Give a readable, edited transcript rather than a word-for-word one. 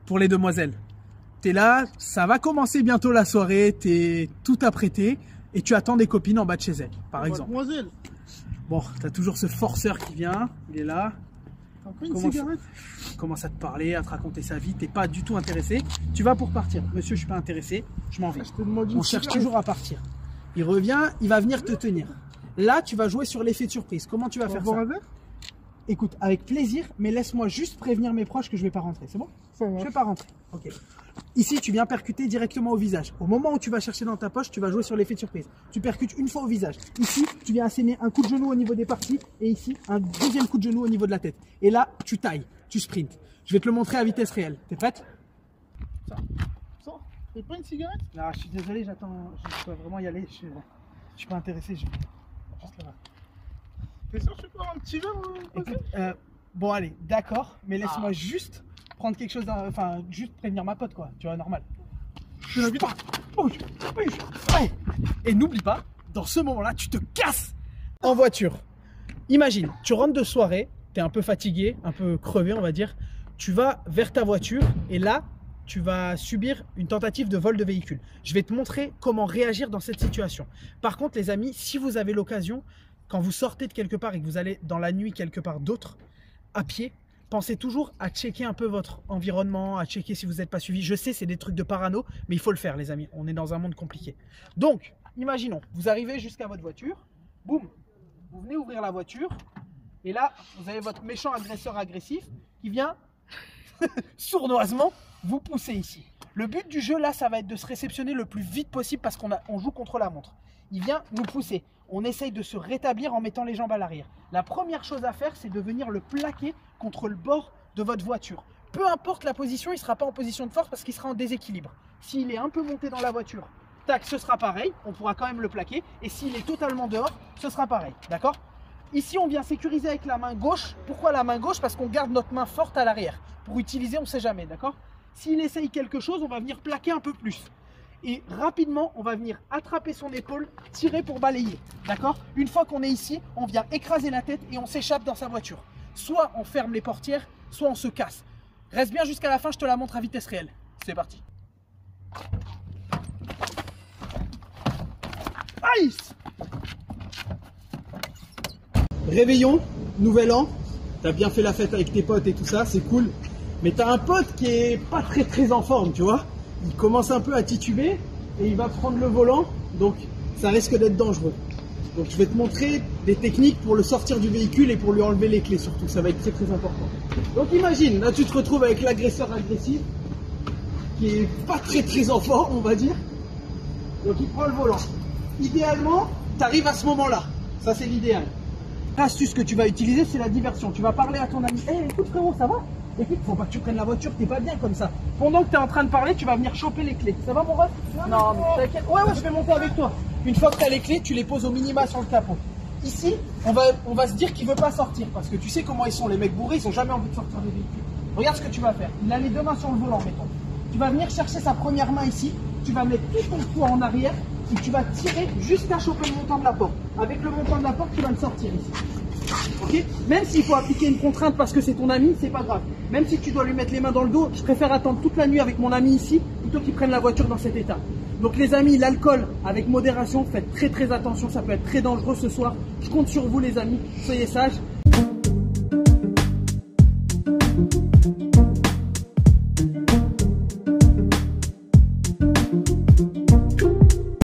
Pour les demoiselles. Tu es là, ça va commencer bientôt la soirée, tu es tout apprêté et tu attends des copines en bas de chez elles, par exemple. Mademoiselle. Bon, tu as toujours ce forceur qui vient, il est là. Une cigarette. Commence à te parler, à te raconter sa vie, t'es pas du tout intéressé. Tu vas pour partir. Monsieur, je suis pas intéressé, je m'en vais. On cherche toujours à partir. Il revient, il va venir te tenir. Là, tu vas jouer sur l'effet de surprise. Comment tu vas faire ça? Écoute, avec plaisir, mais laisse-moi juste prévenir mes proches que je vais pas rentrer. C'est bon? Je vais pas rentrer. Ok. Ici, tu viens percuter directement au visage. Au moment où tu vas chercher dans ta poche, tu vas jouer sur l'effet de surprise. Tu percutes une fois au visage. Ici, tu viens asséner un coup de genou au niveau des parties et ici, un deuxième coup de genou au niveau de la tête. Et là, tu tailles, tu sprints. Je vais te le montrer à vitesse réelle. T'es prête? Ça. C'est pas une cigarette? Non, je suis désolé, j'attends. Je dois vraiment y aller. Je suis pas intéressé. Juste là-bas. T'es sûr que tu peux avoir un petit verre? Écoute, bon, allez, d'accord, mais laisse-moi juste prendre quelque chose, enfin, juste prévenir ma pote, quoi, tu vois, normal. Je l'invite pas. Ouais. Et n'oublie pas, dans ce moment-là, tu te casses en voiture. Imagine, tu rentres de soirée, tu es un peu fatigué, un peu crevé, on va dire. Tu vas vers ta voiture et là, tu vas subir une tentative de vol de véhicule. Je vais te montrer comment réagir dans cette situation. Par contre, les amis, si vous avez l'occasion, quand vous sortez de quelque part et que vous allez dans la nuit quelque part d'autre, à pied, pensez toujours à checker un peu votre environnement, à checker si vous n'êtes pas suivi. Je sais, c'est des trucs de parano, mais il faut le faire, les amis. On est dans un monde compliqué. Donc, imaginons, vous arrivez jusqu'à votre voiture, boum, vous venez ouvrir la voiture, et là, vous avez votre méchant agresseur agressif qui vient sournoisement vous pousser ici. Le but du jeu, là, ça va être de se réceptionner le plus vite possible parce qu'on joue contre la montre. Il vient nous pousser. On essaye de se rétablir en mettant les jambes à l'arrière. La première chose à faire, c'est de venir le plaquer contre le bord de votre voiture. Peu importe la position, il ne sera pas en position de force parce qu'il sera en déséquilibre. S'il est un peu monté dans la voiture, tac, ce sera pareil. On pourra quand même le plaquer. Et s'il est totalement dehors, ce sera pareil. D'accord? Ici, on vient sécuriser avec la main gauche. Pourquoi la main gauche? Parce qu'on garde notre main forte à l'arrière. Pour utiliser, on ne sait jamais. D'accord? S'il essaye quelque chose, on va venir plaquer un peu plus. Et rapidement, on va venir attraper son épaule, tirer pour balayer. D'accord? Une fois qu'on est ici, on vient écraser la tête et on s'échappe dans sa voiture. Soit on ferme les portières, soit on se casse. Reste bien jusqu'à la fin, je te la montre à vitesse réelle. C'est parti. Aïe! Réveillon, nouvel an. T'as bien fait la fête avec tes potes et tout ça, c'est cool. Mais t'as un pote qui est pas très en forme, tu vois. Il commence un peu à tituber et il va prendre le volant, donc ça risque d'être dangereux. Donc je vais te montrer des techniques pour le sortir du véhicule et pour lui enlever les clés surtout, ça va être très important. Donc imagine, là tu te retrouves avec l'agresseur agressif qui est pas très en forme, on va dire. Donc il prend le volant. Idéalement, tu arrives à ce moment-là, ça c'est l'idéal. L'astuce que tu vas utiliser, c'est la diversion. Tu vas parler à ton ami. Hey, écoute frérot, ça va? Écoute, faut pas que tu prennes la voiture, t'es pas bien comme ça. Pendant que tu es en train de parler, tu vas venir choper les clés. Ça va mon ref? Non, mais t'inquiète. Ouais, je vais monter avec toi. Une fois que tu as les clés, tu les poses au minima sur le capot. Ici, on va se dire qu'il veut pas sortir parce que tu sais comment ils sont les mecs bourrés, ils ont jamais envie de sortir des véhicules. Regarde ce que tu vas faire. Il a les deux mains sur le volant, mettons. Tu vas venir chercher sa première main ici, tu vas mettre tout ton poids en arrière et tu vas tirer jusqu'à choper le montant de la porte. Avec le montant de la porte, tu vas le sortir ici. Ok? Même s'il faut appliquer une contrainte parce que c'est ton ami, c'est pas grave. Même si tu dois lui mettre les mains dans le dos, je préfère attendre toute la nuit avec mon ami ici plutôt qu'il prenne la voiture dans cet état. Donc les amis, l'alcool avec modération, faites très attention, ça peut être très dangereux ce soir. Je compte sur vous les amis, soyez sages.